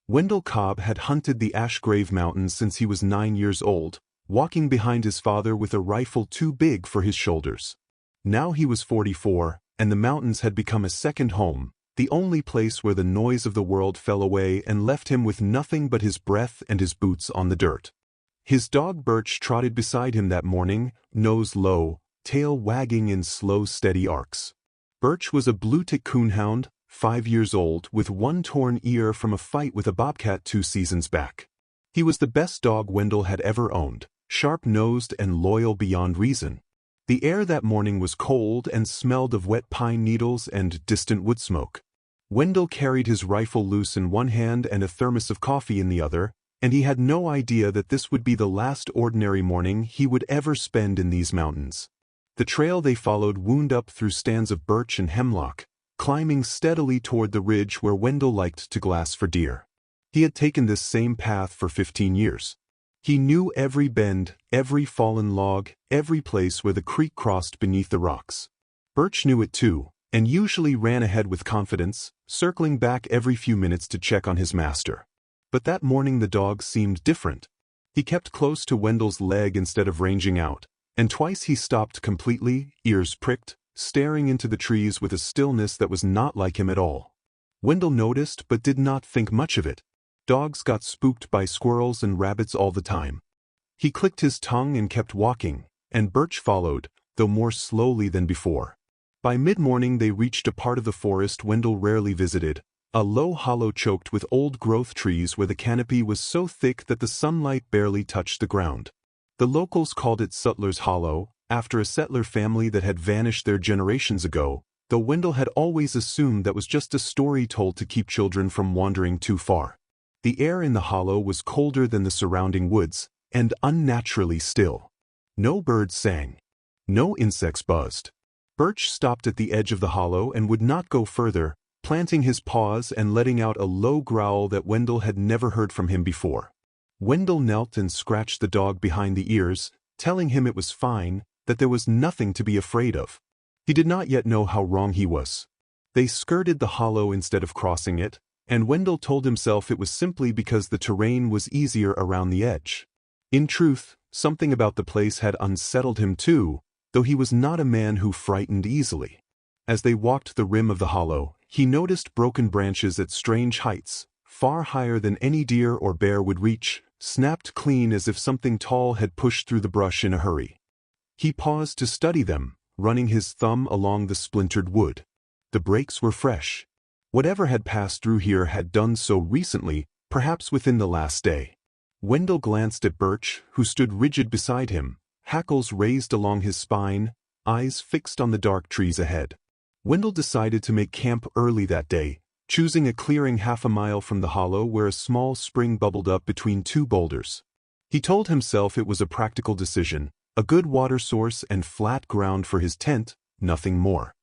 Wendell Cobb had hunted the Ashgrave Mountains since he was 9 years old, walking behind his father with a rifle too big for his shoulders. Now he was 44, and the mountains had become a second home, the only place where the noise of the world fell away and left him with nothing but his breath and his boots on the dirt. His dog Birch trotted beside him that morning, nose low, tail wagging in slow, steady arcs. Birch was a blue-tick coonhound, 5 years old, with one torn ear from a fight with a bobcat 2 seasons back. He was the best dog Wendell had ever owned, sharp-nosed and loyal beyond reason. The air that morning was cold and smelled of wet pine needles and distant wood smoke. Wendell carried his rifle loose in one hand and a thermos of coffee in the other, and he had no idea that this would be the last ordinary morning he would ever spend in these mountains. The trail they followed wound up through stands of birch and hemlock, climbing steadily toward the ridge where Wendell liked to glass for deer. He had taken this same path for 15 years. He knew every bend, every fallen log, every place where the creek crossed beneath the rocks. Birch knew it too, and usually ran ahead with confidence, circling back every few minutes to check on his master. But that morning the dog seemed different. He kept close to Wendell's leg instead of ranging out, and twice he stopped completely, ears pricked, staring into the trees with a stillness that was not like him at all. Wendell noticed but did not think much of it. Dogs got spooked by squirrels and rabbits all the time. He clicked his tongue and kept walking, and Birch followed, though more slowly than before. By mid-morning they reached a part of the forest Wendell rarely visited, a low hollow choked with old-growth trees where the canopy was so thick that the sunlight barely touched the ground. The locals called it Sutler's Hollow, after a settler family that had vanished there generations ago, though Wendell had always assumed that was just a story told to keep children from wandering too far. The air in the hollow was colder than the surrounding woods, and unnaturally still. No birds sang. No insects buzzed. Birch stopped at the edge of the hollow and would not go further, planting his paws and letting out a low growl that Wendell had never heard from him before. Wendell knelt and scratched the dog behind the ears, telling him it was fine, that there was nothing to be afraid of. He did not yet know how wrong he was. They skirted the hollow instead of crossing it, and Wendell told himself it was simply because the terrain was easier around the edge. In truth, something about the place had unsettled him too, though he was not a man who frightened easily. As they walked the rim of the hollow, he noticed broken branches at strange heights, far higher than any deer or bear would reach, snapped clean as if something tall had pushed through the brush in a hurry. He paused to study them, running his thumb along the splintered wood. The breaks were fresh. Whatever had passed through here had done so recently, perhaps within the last day. Wendell glanced at Birch, who stood rigid beside him, hackles raised along his spine, eyes fixed on the dark trees ahead. Wendell decided to make camp early that day, choosing a clearing half a mile from the hollow where a small spring bubbled up between 2 boulders. He told himself it was a practical decision, a good water source and flat ground for his tent, nothing more.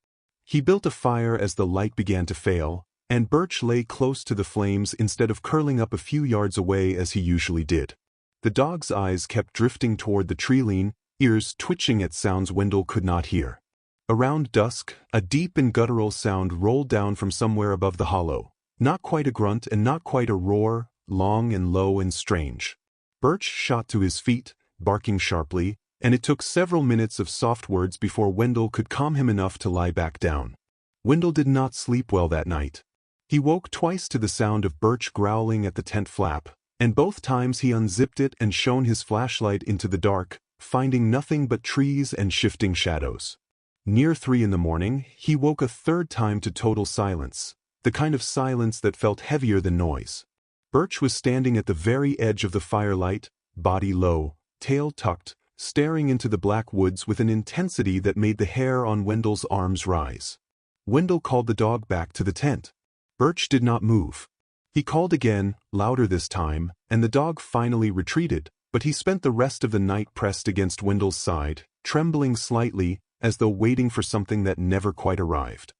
He built a fire as the light began to fail, and Birch lay close to the flames instead of curling up a few yards away as he usually did. The dog's eyes kept drifting toward the tree-line, ears twitching at sounds Wendell could not hear. Around dusk, a deep and guttural sound rolled down from somewhere above the hollow, not quite a grunt and not quite a roar, long and low and strange. Birch shot to his feet, barking sharply, and it took several minutes of soft words before Wendell could calm him enough to lie back down. Wendell did not sleep well that night. He woke twice to the sound of Birch growling at the tent flap, and both times he unzipped it and shone his flashlight into the dark, finding nothing but trees and shifting shadows. Near 3 in the morning, he woke a third time to total silence, the kind of silence that felt heavier than noise. Birch was standing at the very edge of the firelight, body low, tail tucked, staring into the black woods with an intensity that made the hair on Wendell's arms rise. Wendell called the dog back to the tent. Birch did not move. He called again, louder this time, and the dog finally retreated, but he spent the rest of the night pressed against Wendell's side, trembling slightly, as though waiting for something that never quite arrived.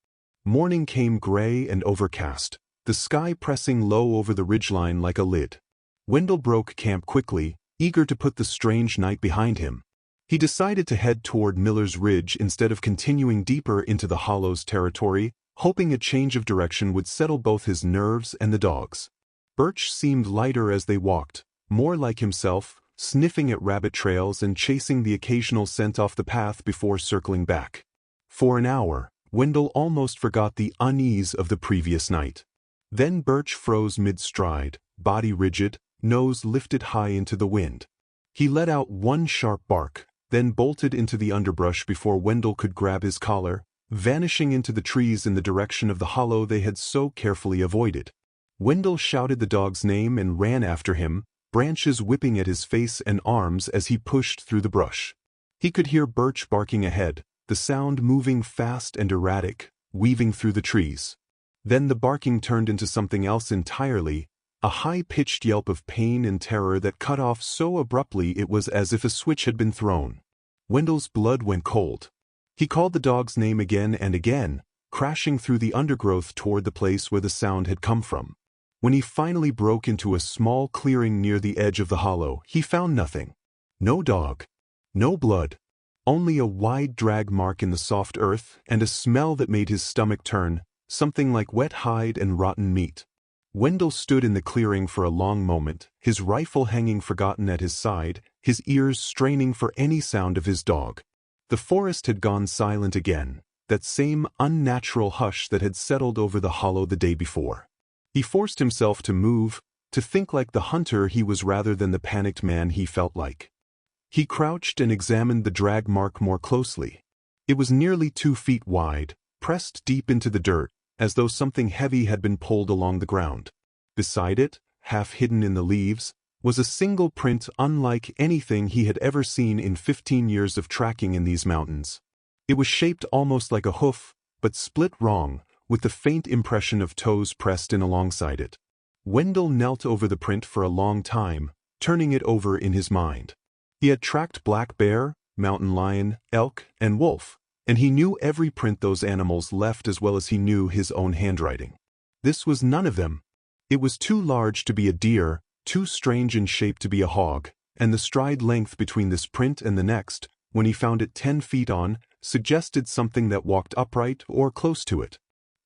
Morning came gray and overcast, the sky pressing low over the ridgeline like a lid. Wendell broke camp quickly, eager to put the strange night behind him. He decided to head toward Miller's Ridge instead of continuing deeper into the hollow's territory, hoping a change of direction would settle both his nerves and the dog's. Birch seemed lighter as they walked, more like himself, sniffing at rabbit trails and chasing the occasional scent off the path before circling back. For an hour, Wendell almost forgot the unease of the previous night. Then Birch froze mid-stride, body rigid, nose lifted high into the wind. He let out one sharp bark, then bolted into the underbrush before Wendell could grab his collar, vanishing into the trees in the direction of the hollow they had so carefully avoided. Wendell shouted the dog's name and ran after him, branches whipping at his face and arms as he pushed through the brush. He could hear Birch barking ahead, the sound moving fast and erratic, weaving through the trees. Then the barking turned into something else entirely, a high-pitched yelp of pain and terror that cut off so abruptly it was as if a switch had been thrown. Wendell's blood went cold. He called the dog's name again and again, crashing through the undergrowth toward the place where the sound had come from. When he finally broke into a small clearing near the edge of the hollow, he found nothing. No dog. No blood. Only a wide drag mark in the soft earth and a smell that made his stomach turn, something like wet hide and rotten meat. Wendell stood in the clearing for a long moment, his rifle hanging forgotten at his side, his ears straining for any sound of his dog. The forest had gone silent again, that same unnatural hush that had settled over the hollow the day before. He forced himself to move, to think like the hunter he was rather than the panicked man he felt like. He crouched and examined the drag mark more closely. It was nearly 2 feet wide, pressed deep into the dirt, as though something heavy had been pulled along the ground. Beside it, half hidden in the leaves, was a single print unlike anything he had ever seen in 15 years of tracking in these mountains. It was shaped almost like a hoof, but split wrong, with the faint impression of toes pressed in alongside it. Wendell knelt over the print for a long time, turning it over in his mind. He had tracked black bear, mountain lion, elk, and wolf, and he knew every print those animals left as well as he knew his own handwriting. This was none of them. It was too large to be a deer, too strange in shape to be a hog, and the stride length between this print and the next, when he found it 10 feet on, suggested something that walked upright or close to it.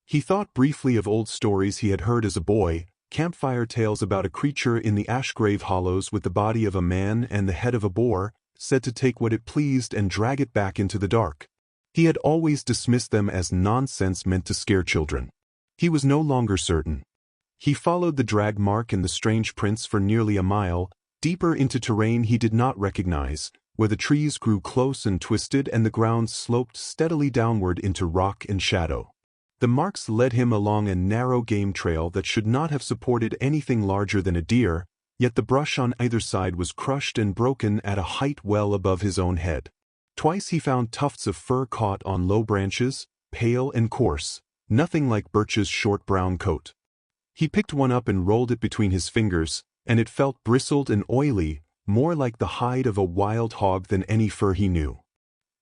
He thought briefly of old stories he had heard as a boy, campfire tales about a creature in the Ashgrave hollows with the body of a man and the head of a boar, said to take what it pleased and drag it back into the dark. He had always dismissed them as nonsense meant to scare children. He was no longer certain. He followed the drag mark and the strange prints for nearly a mile, deeper into terrain he did not recognize, where the trees grew close and twisted and the ground sloped steadily downward into rock and shadow. The marks led him along a narrow game trail that should not have supported anything larger than a deer, yet the brush on either side was crushed and broken at a height well above his own head. Twice he found tufts of fur caught on low branches, pale and coarse, nothing like Birch's short brown coat. He picked one up and rolled it between his fingers, and it felt bristled and oily, more like the hide of a wild hog than any fur he knew.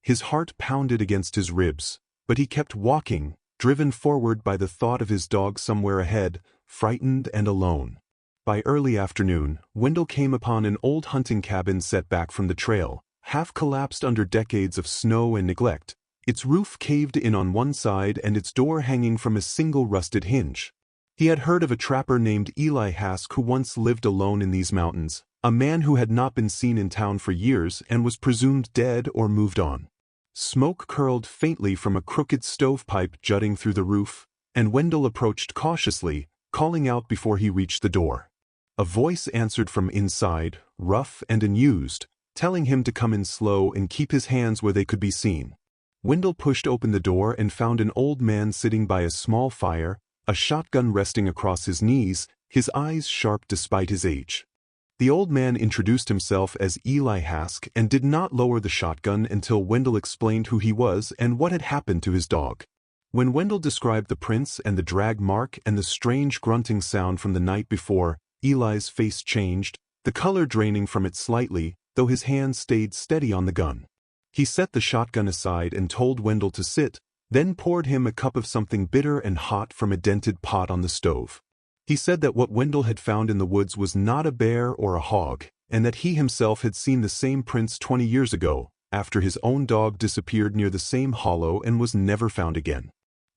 His heart pounded against his ribs, but he kept walking, driven forward by the thought of his dog somewhere ahead, frightened and alone. By early afternoon, Wendell came upon an old hunting cabin set back from the trail, half collapsed under decades of snow and neglect, its roof caved in on one side and its door hanging from a single rusted hinge. He had heard of a trapper named Eli Hask who once lived alone in these mountains, a man who had not been seen in town for years and was presumed dead or moved on. Smoke curled faintly from a crooked stovepipe jutting through the roof, and Wendell approached cautiously, calling out before he reached the door. A voice answered from inside, rough and unused, telling him to come in slow and keep his hands where they could be seen. Wendell pushed open the door and found an old man sitting by a small fire, a shotgun resting across his knees, his eyes sharp despite his age. The old man introduced himself as Eli Hask and did not lower the shotgun until Wendell explained who he was and what had happened to his dog. When Wendell described the prints and the drag mark and the strange grunting sound from the night before, Eli's face changed, the color draining from it slightly, though his hand stayed steady on the gun. He set the shotgun aside and told Wendell to sit, then poured him a cup of something bitter and hot from a dented pot on the stove. He said that what Wendell had found in the woods was not a bear or a hog, and that he himself had seen the same prints 20 years ago, after his own dog disappeared near the same hollow and was never found again.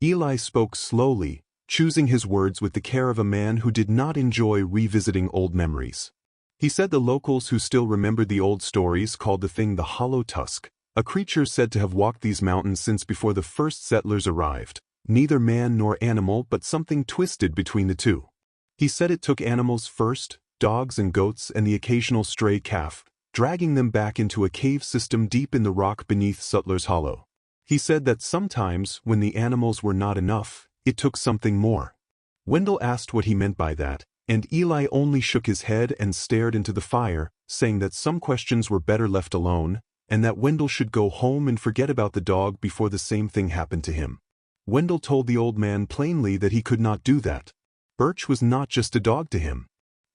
Eli spoke slowly, choosing his words with the care of a man who did not enjoy revisiting old memories. He said the locals who still remembered the old stories called the thing the Hollow Tusk, a creature said to have walked these mountains since before the first settlers arrived, neither man nor animal but something twisted between the two. He said it took animals first, dogs and goats and the occasional stray calf, dragging them back into a cave system deep in the rock beneath Sutler's Hollow. He said that sometimes, when the animals were not enough, it took something more. Wendell asked what he meant by that, and Eli only shook his head and stared into the fire, saying that some questions were better left alone, and that Wendell should go home and forget about the dog before the same thing happened to him. Wendell told the old man plainly that he could not do that. Birch was not just a dog to him.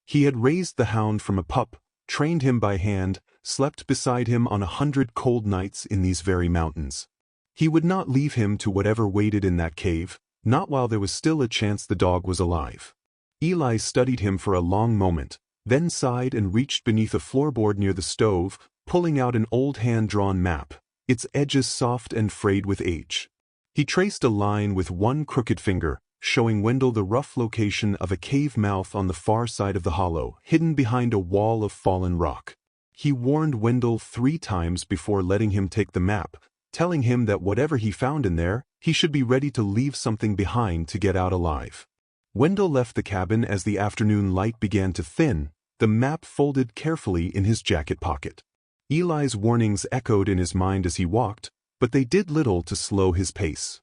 He had raised the hound from a pup, trained him by hand, slept beside him on 100 cold nights in these very mountains. He would not leave him to whatever waited in that cave, not while there was still a chance the dog was alive. Eli studied him for a long moment, then sighed and reached beneath a floorboard near the stove, pulling out an old hand-drawn map, its edges soft and frayed with age. He traced a line with one crooked finger, showing Wendell the rough location of a cave mouth on the far side of the hollow, hidden behind a wall of fallen rock. He warned Wendell 3 times before letting him take the map, telling him that whatever he found in there, he should be ready to leave something behind to get out alive. Wendell left the cabin as the afternoon light began to thin, the map folded carefully in his jacket pocket. Eli's warnings echoed in his mind as he walked, but they did little to slow his pace.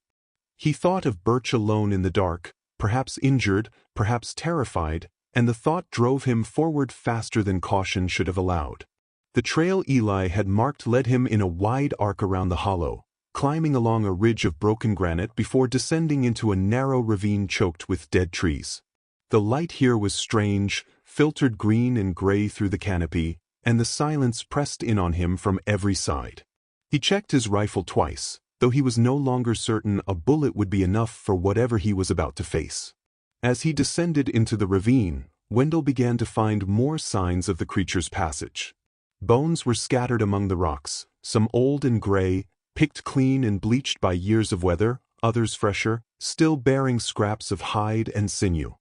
He thought of Birch alone in the dark, perhaps injured, perhaps terrified, and the thought drove him forward faster than caution should have allowed. The trail Eli had marked led him in a wide arc around the hollow, climbing along a ridge of broken granite before descending into a narrow ravine choked with dead trees. The light here was strange, filtered green and gray through the canopy, and the silence pressed in on him from every side. He checked his rifle twice, though he was no longer certain a bullet would be enough for whatever he was about to face. As he descended into the ravine, Wendell began to find more signs of the creature's passage. Bones were scattered among the rocks, some old and gray, picked clean and bleached by years of weather, others fresher, still bearing scraps of hide and sinew.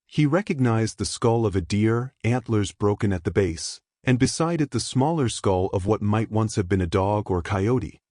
He recognized the skull of a deer, antlers broken at the base, and beside it the smaller skull of what might once have been a dog or coyote.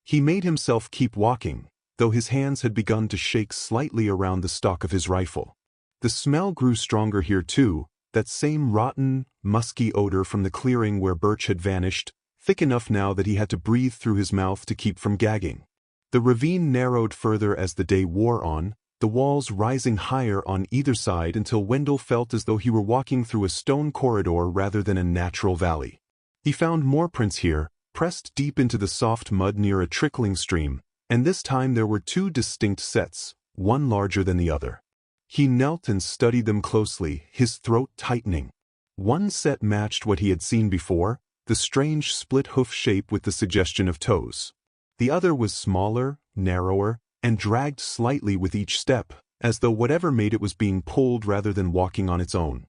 He made himself keep walking, though his hands had begun to shake slightly around the stock of his rifle. The smell grew stronger here too, that same rotten, musky odor from the clearing where Birch had vanished, thick enough now that he had to breathe through his mouth to keep from gagging. The ravine narrowed further as the day wore on, the walls rising higher on either side until Wendell felt as though he were walking through a stone corridor rather than a natural valley. He found more prints here, pressed deep into the soft mud near a trickling stream, and this time there were 2 distinct sets, one larger than the other. He knelt and studied them closely, his throat tightening. One set matched what he had seen before, the strange split hoof shape with the suggestion of toes. The other was smaller, narrower, and dragged slightly with each step, as though whatever made it was being pulled rather than walking on its own.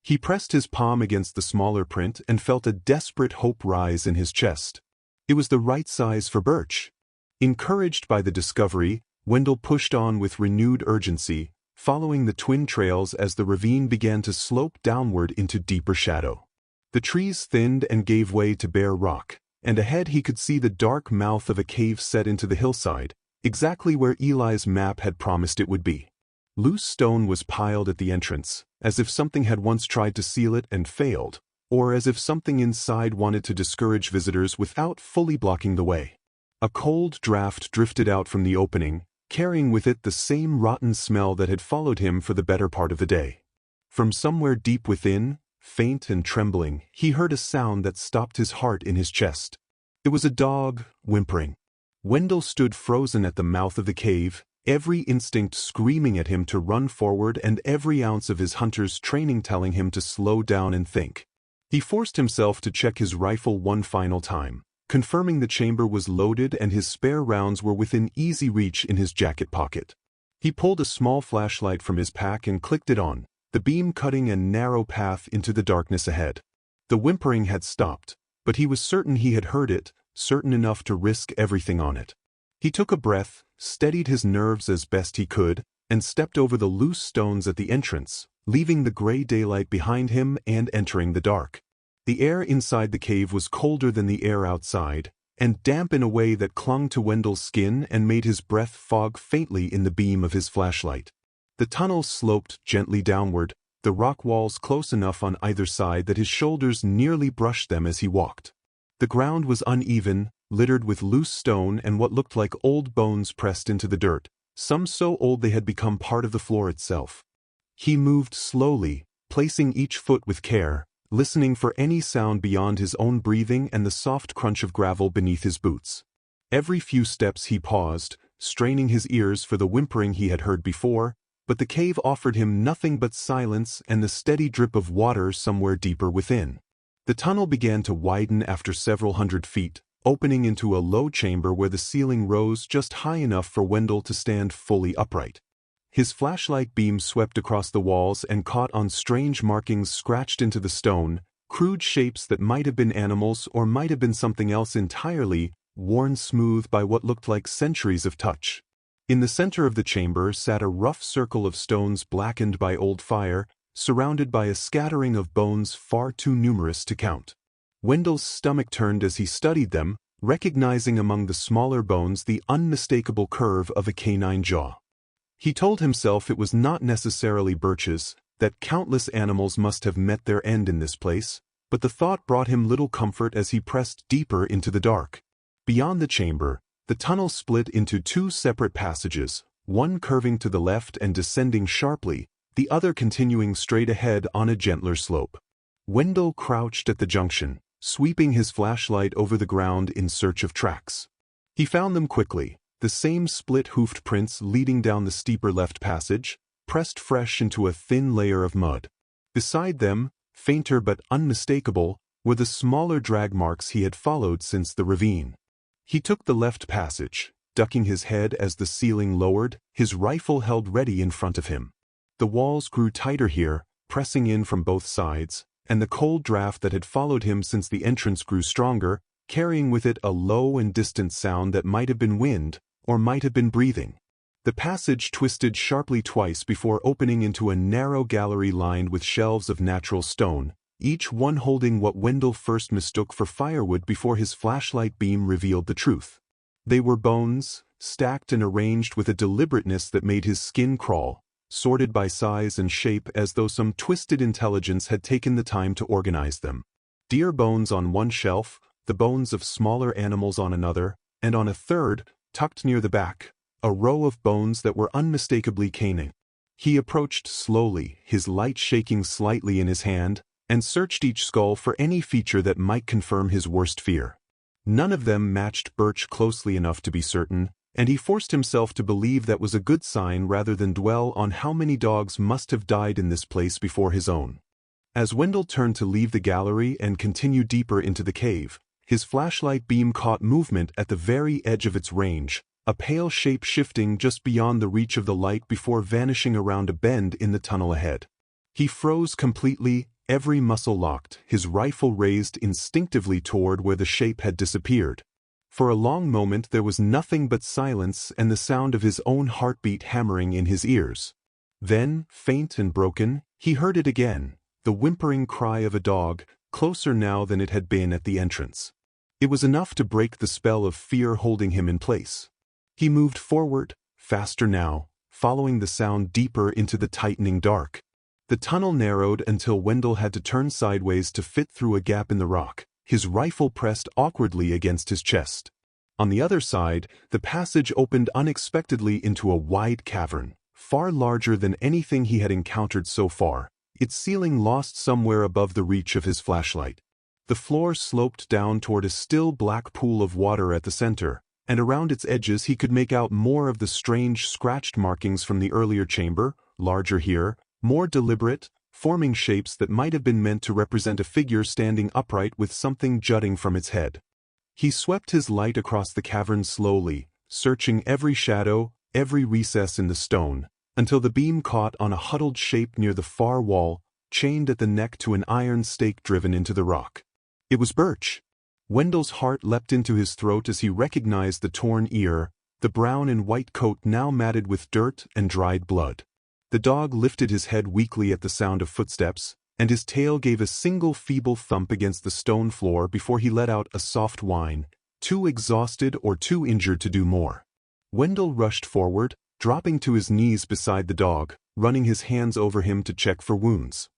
He pressed his palm against the smaller print and felt a desperate hope rise in his chest. It was the right size for Birch. Encouraged by the discovery, Wendell pushed on with renewed urgency, following the twin trails as the ravine began to slope downward into deeper shadow. The trees thinned and gave way to bare rock, and ahead he could see the dark mouth of a cave set into the hillside, exactly where Eli's map had promised it would be. Loose stone was piled at the entrance, as if something had once tried to seal it and failed, or as if something inside wanted to discourage visitors without fully blocking the way. A cold draft drifted out from the opening, carrying with it the same rotten smell that had followed him for the better part of the day. From somewhere deep within, faint and trembling, he heard a sound that stopped his heart in his chest. It was a dog, whimpering. Wendell stood frozen at the mouth of the cave, every instinct screaming at him to run forward and every ounce of his hunter's training telling him to slow down and think. He forced himself to check his rifle one final time, confirming the chamber was loaded and his spare rounds were within easy reach in his jacket pocket. He pulled a small flashlight from his pack and clicked it on, the beam cutting a narrow path into the darkness ahead. The whimpering had stopped, but he was certain he had heard it, certain enough to risk everything on it. He took a breath, steadied his nerves as best he could, and stepped over the loose stones at the entrance, leaving the gray daylight behind him and entering the dark. The air inside the cave was colder than the air outside, and damp in a way that clung to Wendell's skin and made his breath fog faintly in the beam of his flashlight. The tunnel sloped gently downward, the rock walls close enough on either side that his shoulders nearly brushed them as he walked. The ground was uneven, littered with loose stone and what looked like old bones pressed into the dirt, some so old they had become part of the floor itself. He moved slowly, placing each foot with care, listening for any sound beyond his own breathing and the soft crunch of gravel beneath his boots. Every few steps he paused, straining his ears for the whimpering he had heard before, but the cave offered him nothing but silence and the steady drip of water somewhere deeper within. The tunnel began to widen after several hundred feet, opening into a low chamber where the ceiling rose just high enough for Wendell to stand fully upright. His flashlight beam swept across the walls and caught on strange markings scratched into the stone, crude shapes that might have been animals or might have been something else entirely, worn smooth by what looked like centuries of touch. In the center of the chamber sat a rough circle of stones blackened by old fire, surrounded by a scattering of bones far too numerous to count. Wendell's stomach turned as he studied them, recognizing among the smaller bones the unmistakable curve of a canine jaw. He told himself it was not necessarily birches, that countless animals must have met their end in this place, but the thought brought him little comfort as he pressed deeper into the dark. Beyond the chamber, the tunnel split into two separate passages, one curving to the left and descending sharply, the other continuing straight ahead on a gentler slope. Wendell crouched at the junction, sweeping his flashlight over the ground in search of tracks. He found them quickly, the same split-hoofed prints leading down the steeper left passage, pressed fresh into a thin layer of mud. Beside them, fainter but unmistakable, were the smaller drag marks he had followed since the ravine. He took the left passage, ducking his head as the ceiling lowered, his rifle held ready in front of him. The walls grew tighter here, pressing in from both sides, and the cold draft that had followed him since the entrance grew stronger, carrying with it a low and distant sound that might have been wind, or might have been breathing. The passage twisted sharply twice before opening into a narrow gallery lined with shelves of natural stone, each one holding what Wendell first mistook for firewood before his flashlight beam revealed the truth. They were bones, stacked and arranged with a deliberateness that made his skin crawl, sorted by size and shape as though some twisted intelligence had taken the time to organize them. Deer bones on one shelf, the bones of smaller animals on another, and on a third, tucked near the back, a row of bones that were unmistakably canine. He approached slowly, his light shaking slightly in his hand, and searched each skull for any feature that might confirm his worst fear. None of them matched Birch closely enough to be certain, and he forced himself to believe that was a good sign rather than dwell on how many dogs must have died in this place before his own. As Wendell turned to leave the gallery and continue deeper into the cave, his flashlight beam caught movement at the very edge of its range, a pale shape shifting just beyond the reach of the light before vanishing around a bend in the tunnel ahead. He froze completely, every muscle locked, his rifle raised instinctively toward where the shape had disappeared. For a long moment there was nothing but silence and the sound of his own heartbeat hammering in his ears. Then, faint and broken, he heard it again, the whimpering cry of a dog, closer now than it had been at the entrance. It was enough to break the spell of fear holding him in place. He moved forward, faster now, following the sound deeper into the tightening dark. The tunnel narrowed until Wendell had to turn sideways to fit through a gap in the rock, his rifle pressed awkwardly against his chest. On the other side, the passage opened unexpectedly into a wide cavern, far larger than anything he had encountered so far, its ceiling lost somewhere above the reach of his flashlight. The floor sloped down toward a still black pool of water at the center, and around its edges he could make out more of the strange scratched markings from the earlier chamber, larger here, more deliberate, forming shapes that might have been meant to represent a figure standing upright with something jutting from its head. He swept his light across the cavern slowly, searching every shadow, every recess in the stone, until the beam caught on a huddled shape near the far wall, chained at the neck to an iron stake driven into the rock. It was Birch. Wendell's heart leapt into his throat as he recognized the torn ear, the brown and white coat now matted with dirt and dried blood. The dog lifted his head weakly at the sound of footsteps, and his tail gave a single feeble thump against the stone floor before he let out a soft whine, too exhausted or too injured to do more. Wendell rushed forward, dropping to his knees beside the dog, running his hands over him to check for wounds.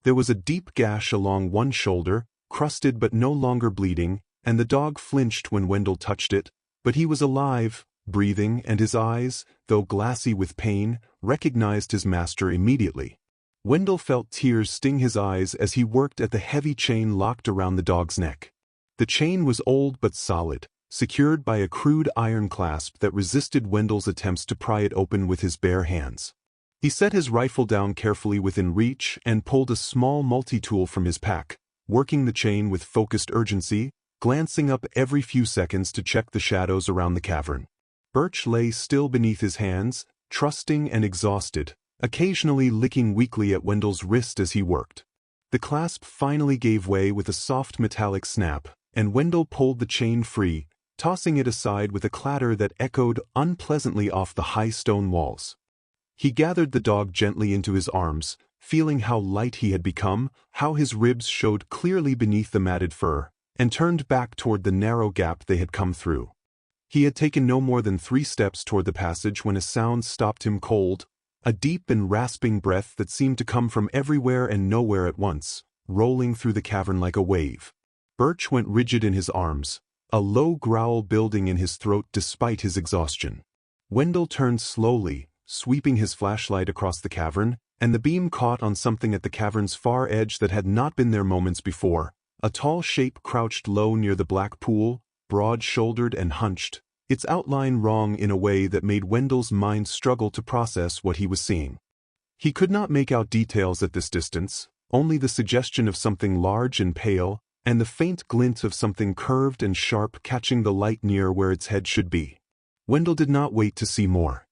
There was a deep gash along one shoulder, crusted but no longer bleeding, and the dog flinched when Wendell touched it, but he was alive, breathing, and his eyes, though glassy with pain, recognized his master immediately. Wendell felt tears sting his eyes as he worked at the heavy chain locked around the dog's neck. The chain was old but solid, secured by a crude iron clasp that resisted Wendell's attempts to pry it open with his bare hands. He set his rifle down carefully within reach and pulled a small multi-tool from his pack, working the chain with focused urgency, glancing up every few seconds to check the shadows around the cavern. Birch lay still beneath his hands, trusting and exhausted, occasionally licking weakly at Wendell's wrist as he worked. The clasp finally gave way with a soft metallic snap, and Wendell pulled the chain free, tossing it aside with a clatter that echoed unpleasantly off the high stone walls. He gathered the dog gently into his arms, feeling how light he had become, how his ribs showed clearly beneath the matted fur, and turned back toward the narrow gap they had come through. He had taken no more than 3 steps toward the passage when a sound stopped him cold, a deep and rasping breath that seemed to come from everywhere and nowhere at once, rolling through the cavern like a wave. Birch went rigid in his arms, a low growl building in his throat despite his exhaustion. Wendell turned slowly, sweeping his flashlight across the cavern, and the beam caught on something at the cavern's far edge that had not been there moments before. A tall shape crouched low near the black pool, broad-shouldered and hunched, its outline wrong in a way that made Wendell's mind struggle to process what he was seeing. He could not make out details at this distance, only the suggestion of something large and pale, and the faint glint of something curved and sharp catching the light near where its head should be. Wendell did not wait to see more.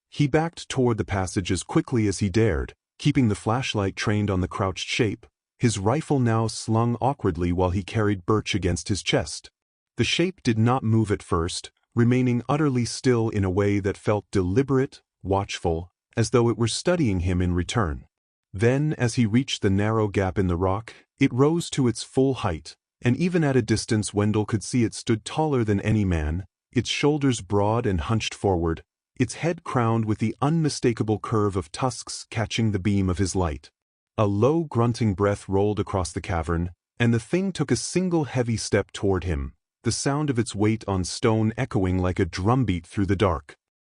He backed toward the passage as quickly as he dared, keeping the flashlight trained on the crouched shape, his rifle now slung awkwardly while he carried Birch against his chest. The shape did not move at first, remaining utterly still in a way that felt deliberate, watchful, as though it were studying him in return. Then, as he reached the narrow gap in the rock, it rose to its full height, and even at a distance Wendell could see it stood taller than any man, its shoulders broad and hunched forward, its head crowned with the unmistakable curve of tusks catching the beam of his light. A low grunting breath rolled across the cavern, and the thing took a single heavy step toward him, the sound of its weight on stone echoing like a drumbeat through the dark.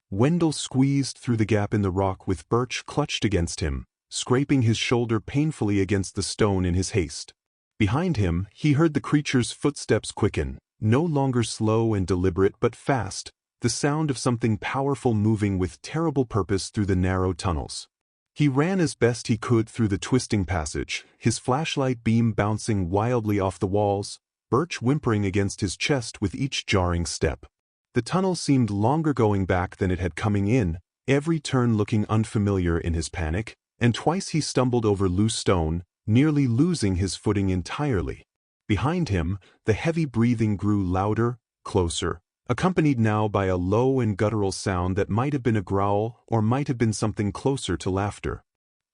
Wendell squeezed through the gap in the rock with Birch clutched against him, scraping his shoulder painfully against the stone in his haste. Behind him, he heard the creature's footsteps quicken, no longer slow and deliberate but fast, the sound of something powerful moving with terrible purpose through the narrow tunnels. He ran as best he could through the twisting passage, his flashlight beam bouncing wildly off the walls, Birch whimpering against his chest with each jarring step. The tunnel seemed longer going back than it had coming in, every turn looking unfamiliar in his panic, and twice he stumbled over loose stone, nearly losing his footing entirely. Behind him, the heavy breathing grew louder, closer, accompanied now by a low and guttural sound that might have been a growl or might have been something closer to laughter.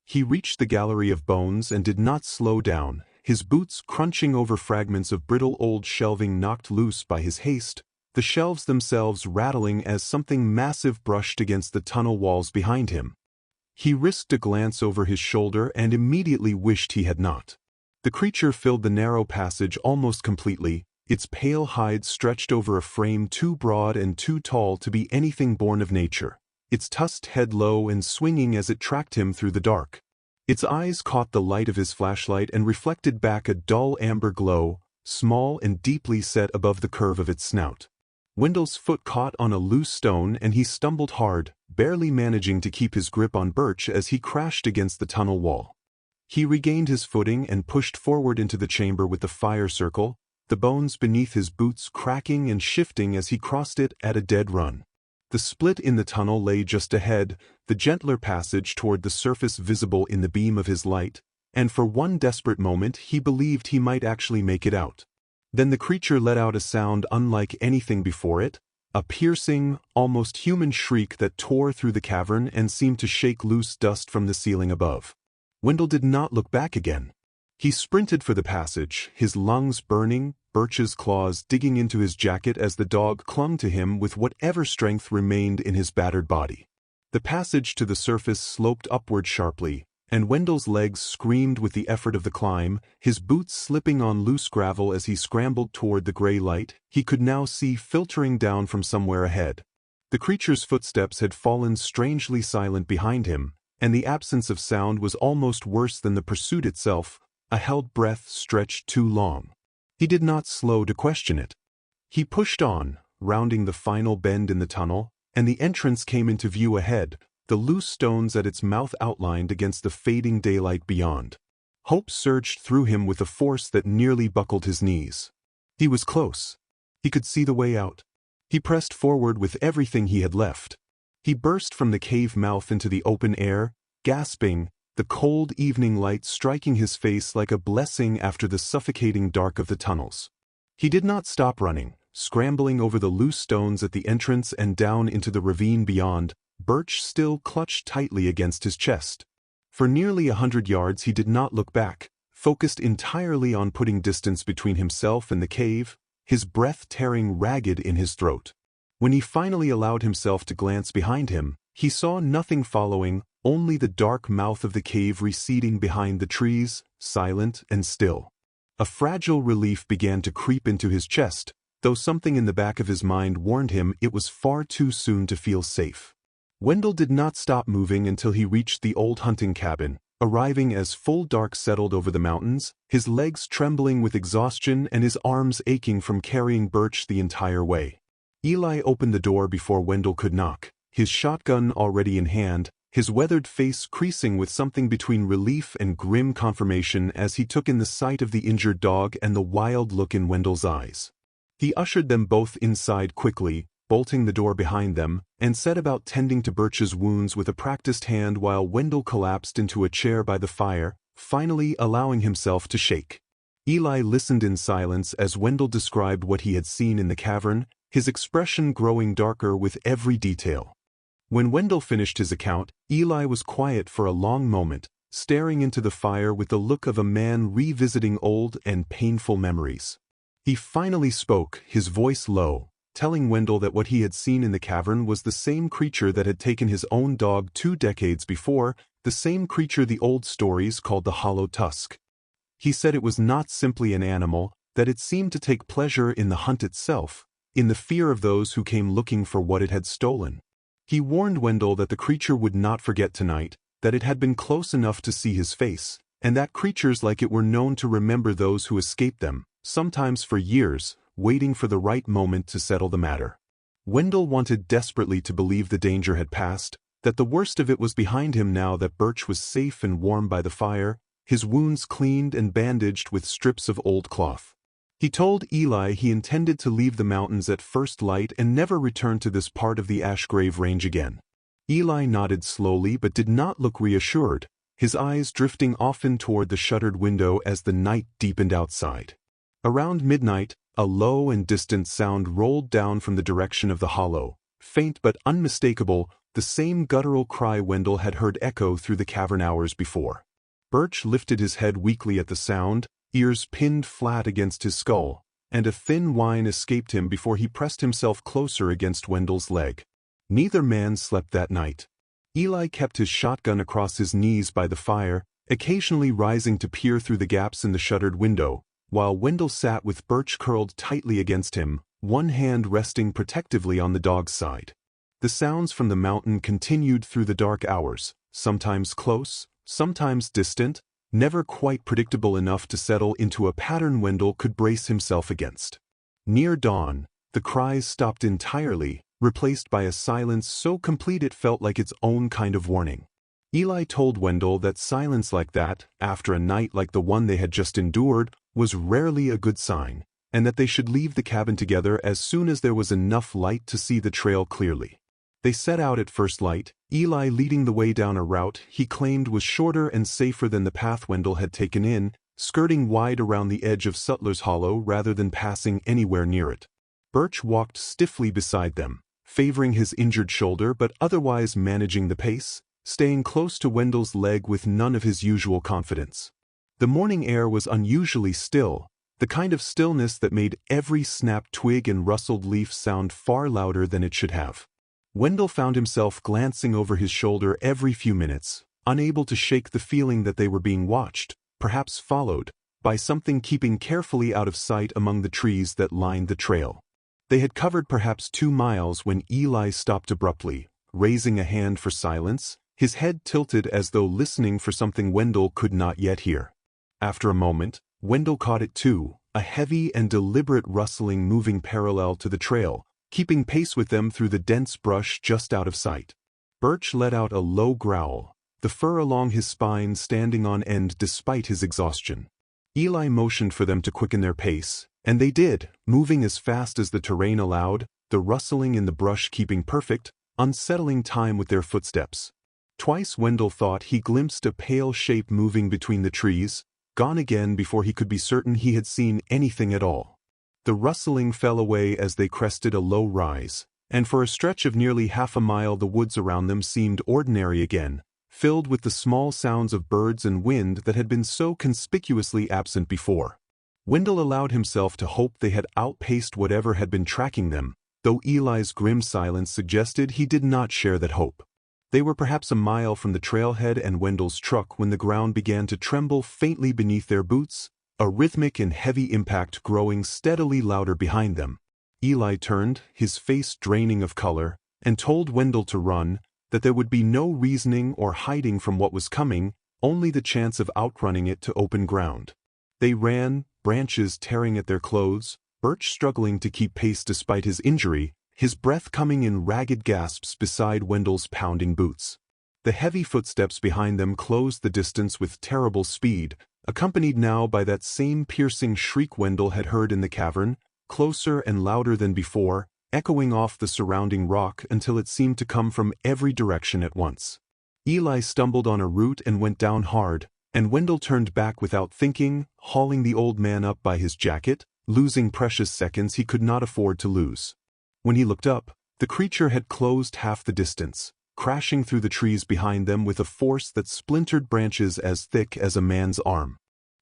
He reached the gallery of bones and did not slow down, his boots crunching over fragments of brittle old shelving knocked loose by his haste, the shelves themselves rattling as something massive brushed against the tunnel walls behind him. He risked a glance over his shoulder and immediately wished he had not. The creature filled the narrow passage almost completely, its pale hide stretched over a frame too broad and too tall to be anything born of nature, its tusked head low and swinging as it tracked him through the dark. Its eyes caught the light of his flashlight and reflected back a dull amber glow, small and deeply set above the curve of its snout. Wendell's foot caught on a loose stone and he stumbled hard, barely managing to keep his grip on Birch as he crashed against the tunnel wall. He regained his footing and pushed forward into the chamber with the fire circle, the bones beneath his boots cracking and shifting as he crossed it at a dead run. The split in the tunnel lay just ahead, the gentler passage toward the surface visible in the beam of his light, and for one desperate moment he believed he might actually make it out. Then the creature let out a sound unlike anything before it, A piercing, almost human shriek that tore through the cavern and seemed to shake loose dust from the ceiling above. Wendell did not look back again. He sprinted for the passage, his lungs burning, Birch's claws digging into his jacket as the dog clung to him with whatever strength remained in his battered body. The passage to the surface sloped upward sharply, and Wendell's legs screamed with the effort of the climb, his boots slipping on loose gravel as he scrambled toward the gray light he could now see filtering down from somewhere ahead. The creature's footsteps had fallen strangely silent behind him, and the absence of sound was almost worse than the pursuit itself, a held breath stretched too long. He did not slow to question it. He pushed on, rounding the final bend in the tunnel, and the entrance came into view ahead, the loose stones at its mouth outlined against the fading daylight beyond. Hope surged through him with a force that nearly buckled his knees. He was close. He could see the way out. He pressed forward with everything he had left. He burst from the cave mouth into the open air, gasping, the cold evening light striking his face like a blessing after the suffocating dark of the tunnels. He did not stop running, scrambling over the loose stones at the entrance and down into the ravine beyond, Birch still clutched tightly against his chest. For nearly 100 yards he did not look back, focused entirely on putting distance between himself and the cave, his breath tearing ragged in his throat. When he finally allowed himself to glance behind him, he saw nothing following, only the dark mouth of the cave receding behind the trees, silent and still. A fragile relief began to creep into his chest, though something in the back of his mind warned him it was far too soon to feel safe. Wendell did not stop moving until he reached the old hunting cabin, arriving as full dark settled over the mountains, his legs trembling with exhaustion and his arms aching from carrying Birch the entire way. Eli opened the door before Wendell could knock, his shotgun already in hand, his weathered face creasing with something between relief and grim confirmation as he took in the sight of the injured dog and the wild look in Wendell's eyes. He ushered them both inside quickly, bolting the door behind them, and set about tending to Birch's wounds with a practiced hand while Wendell collapsed into a chair by the fire, finally allowing himself to shake. Eli listened in silence as Wendell described what he had seen in the cavern, his expression growing darker with every detail. When Wendell finished his account, Eli was quiet for a long moment, staring into the fire with the look of a man revisiting old and painful memories. He finally spoke, his voice low, telling Wendell that what he had seen in the cavern was the same creature that had taken his own dog 2 decades before, the same creature the old stories called the Hollow Tusk. He said it was not simply an animal, that it seemed to take pleasure in the hunt itself, in the fear of those who came looking for what it had stolen. He warned Wendell that the creature would not forget tonight, that it had been close enough to see his face, and that creatures like it were known to remember those who escaped them, sometimes for years, waiting for the right moment to settle the matter. Wendell wanted desperately to believe the danger had passed, that the worst of it was behind him now that Birch was safe and warm by the fire, his wounds cleaned and bandaged with strips of old cloth. He told Eli he intended to leave the mountains at first light and never return to this part of the Ashgrave Range again. Eli nodded slowly but did not look reassured, his eyes drifting often toward the shuttered window as the night deepened outside. Around midnight, a low and distant sound rolled down from the direction of the hollow, faint but unmistakable, the same guttural cry Wendell had heard echo through the cavern hours before. Birch lifted his head weakly at the sound, ears pinned flat against his skull, and a thin whine escaped him before he pressed himself closer against Wendell's leg. Neither man slept that night. Eli kept his shotgun across his knees by the fire, occasionally rising to peer through the gaps in the shuttered window, while Wendell sat with Birch curled tightly against him, one hand resting protectively on the dog's side. The sounds from the mountain continued through the dark hours, sometimes close, sometimes distant, never quite predictable enough to settle into a pattern Wendell could brace himself against. Near dawn, the cries stopped entirely, replaced by a silence so complete it felt like its own kind of warning. Eli told Wendell that silence like that, after a night like the one they had just endured, was rarely a good sign, and that they should leave the cabin together as soon as there was enough light to see the trail clearly. They set out at first light, Eli leading the way down a route he claimed was shorter and safer than the path Wendell had taken in, skirting wide around the edge of Sutler's Hollow rather than passing anywhere near it. Birch walked stiffly beside them, favoring his injured shoulder but otherwise managing the pace, staying close to Wendell's leg with none of his usual confidence. The morning air was unusually still, the kind of stillness that made every snapped twig and rustled leaf sound far louder than it should have. Wendell found himself glancing over his shoulder every few minutes, unable to shake the feeling that they were being watched, perhaps followed, by something keeping carefully out of sight among the trees that lined the trail. They had covered perhaps 2 miles when Eli stopped abruptly, raising a hand for silence, his head tilted as though listening for something Wendell could not yet hear. After a moment, Wendell caught it too, a heavy and deliberate rustling moving parallel to the trail, keeping pace with them through the dense brush just out of sight. Birch let out a low growl, the fur along his spine standing on end despite his exhaustion. Eli motioned for them to quicken their pace, and they did, moving as fast as the terrain allowed, the rustling in the brush keeping perfect, unsettling time with their footsteps. Twice Wendell thought he glimpsed a pale shape moving between the trees, gone again before he could be certain he had seen anything at all. The rustling fell away as they crested a low rise, and for a stretch of nearly half a mile the woods around them seemed ordinary again, filled with the small sounds of birds and wind that had been so conspicuously absent before. Wendell allowed himself to hope they had outpaced whatever had been tracking them, though Eli's grim silence suggested he did not share that hope. They were perhaps a mile from the trailhead and Wendell's truck when the ground began to tremble faintly beneath their boots, a rhythmic and heavy impact growing steadily louder behind them. Eli turned, his face draining of color, and told Wendell to run, that there would be no reasoning or hiding from what was coming, only the chance of outrunning it to open ground. They ran, branches tearing at their clothes, Birch struggling to keep pace despite his injury, his breath coming in ragged gasps beside Wendell's pounding boots. The heavy footsteps behind them closed the distance with terrible speed, accompanied now by that same piercing shriek Wendell had heard in the cavern, closer and louder than before, echoing off the surrounding rock until it seemed to come from every direction at once. Eli stumbled on a root and went down hard, and Wendell turned back without thinking, hauling the old man up by his jacket, losing precious seconds he could not afford to lose. When he looked up, the creature had closed half the distance, crashing through the trees behind them with a force that splintered branches as thick as a man's arm.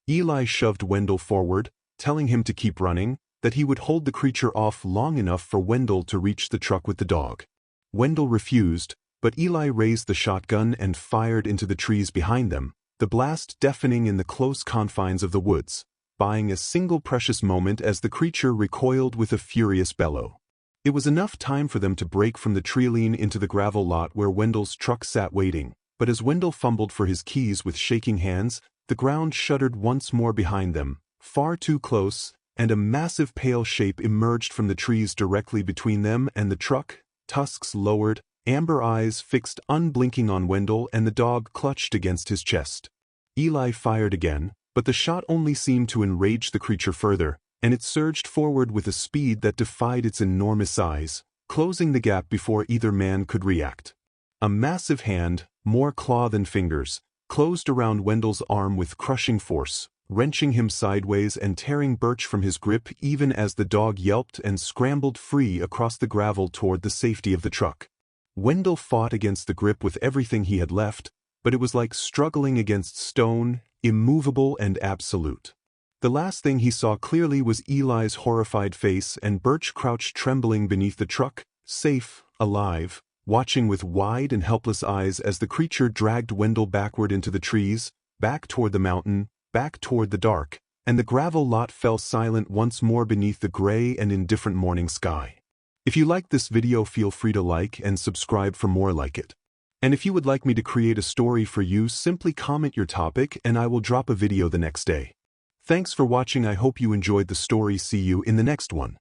Eli shoved Wendell forward, telling him to keep running, that he would hold the creature off long enough for Wendell to reach the truck with the dog. Wendell refused, but Eli raised the shotgun and fired into the trees behind them, the blast deafening in the close confines of the woods, buying a single precious moment as the creature recoiled with a furious bellow. It was enough time for them to break from the treeline into the gravel lot where Wendell's truck sat waiting, but as Wendell fumbled for his keys with shaking hands, the ground shuddered once more behind them, far too close, and a massive pale shape emerged from the trees directly between them and the truck, tusks lowered, amber eyes fixed unblinking on Wendell, and the dog clutched against his chest. Eli fired again, but the shot only seemed to enrage the creature further, and it surged forward with a speed that defied its enormous size, closing the gap before either man could react. A massive hand, more claw than fingers, closed around Wendell's arm with crushing force, wrenching him sideways and tearing Birch from his grip even as the dog yelped and scrambled free across the gravel toward the safety of the truck. Wendell fought against the grip with everything he had left, but it was like struggling against stone, immovable and absolute. The last thing he saw clearly was Eli's horrified face and Birch crouched trembling beneath the truck, safe, alive, watching with wide and helpless eyes as the creature dragged Wendell backward into the trees, back toward the mountain, back toward the dark, and the gravel lot fell silent once more beneath the gray and indifferent morning sky. If you liked this video, feel free to like and subscribe for more like it. And if you would like me to create a story for you, simply comment your topic and I will drop a video the next day. Thanks for watching. I hope you enjoyed the story. See you in the next one.